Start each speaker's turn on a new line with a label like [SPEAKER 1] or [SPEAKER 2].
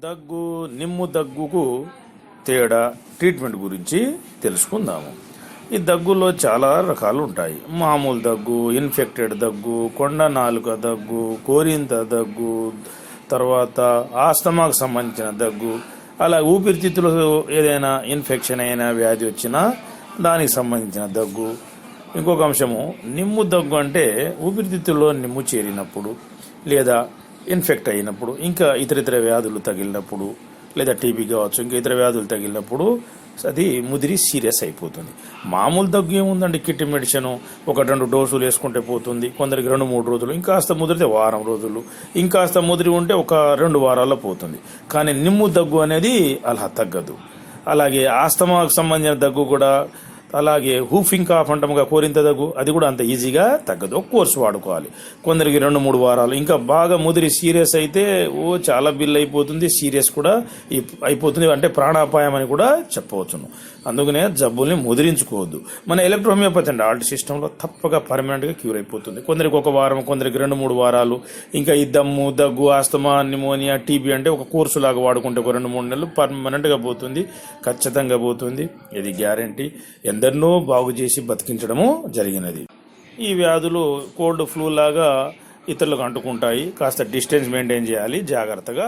[SPEAKER 1] దగ్గు నిమ్ము దగ్గుకు తేడా ట్రీట్మెంట్ గురించి తెలుసుకుందాము. ఈ దగ్గులో చాలా రకాలు ఉంటాయి. మామూలు దగ్గు, ఇన్ఫెక్టెడ్ దగ్గు, కొండ నాలుక దగ్గు, కోరింత దగ్గు, తర్వాత ఆస్తమాకు సంబంధించిన దగ్గు, అలా ఊపిరితిత్తులు ఏదైనా ఇన్ఫెక్షన్ అయినా వ్యాధి వచ్చినా దానికి సంబంధించిన దగ్గు. ఇంకొక అంశము నిమ్ము దగ్గు అంటే ఊపిరితిత్తుల్లో నిమ్ము చేరినప్పుడు లేదా ఇన్ఫెక్ట్ అయినప్పుడు, ఇంకా ఇతర వ్యాధులు తగిలినప్పుడు, లేదా టీబీ కావచ్చు, ఇంకా ఇతర వ్యాధులు తగిలినప్పుడు అది ముదిరి సీరియస్ అయిపోతుంది. మామూలు దగ్గు ఏముందండి, కిట్టి మెడిసిన్ 1-2 డోసులు వేసుకుంటే పోతుంది. కొందరికి 2-3 రోజులు, ఇంకాస్త ముదిరితే వారం రోజులు, ఇంకాస్త ముదిరి ఉంటే ఒక 2 వారాల్లో పోతుంది. కానీ నిమ్ము దగ్గు అనేది అలా తగ్గదు. అలాగే ఆస్తమాకు సంబంధించిన దగ్గు కూడా, అలాగే హూఫింగ్ కాఫ్ అంటాముగా, కోరింత దగ్గు, అది కూడా అంత ఈజీగా తగ్గదు. ఒక కోర్సు వాడుకోవాలి. కొందరికి 2-3 వారాలు, ఇంకా బాగా ముదిరి సీరియస్ అయితే చాలా బిల్ అయిపోతుంది, సీరియస్ కూడా అయిపోతుంది, అంటే ప్రాణాపాయం అని కూడా చెప్పవచ్చును. అందుకనే జబ్బుల్ని ముదిరించుకోవద్దు. మన ఎలక్ట్రోమియోపతి అండి ఆల్ట్ సిస్టంలో తప్పక పర్మనెంట్గా క్యూర్ అయిపోతుంది. కొందరికి 1 వారం, కొందరికి 2-3 వారాలు. ఇంకా ఈ దమ్ము, దగ్గు, ఆస్తమా, నిమోనియా, టీబీ అంటే ఒక కోర్సు లాగా వాడుకుంటే 2-3 నెలలు పర్మనెంట్గా పోతుంది, ఖచ్చితంగా పోతుంది. ఇది గ్యారంటీ. ఎందరినో బాగు చేసి బతికించడము జరిగినది. ఈ వ్యాధులు కోల్డ్ ఫ్లూ లాగా ఇతరులకు అంటుకుంటాయి. కాస్త డిస్టెన్స్ మెయింటైన్ చేయాలి, జాగ్రత్తగా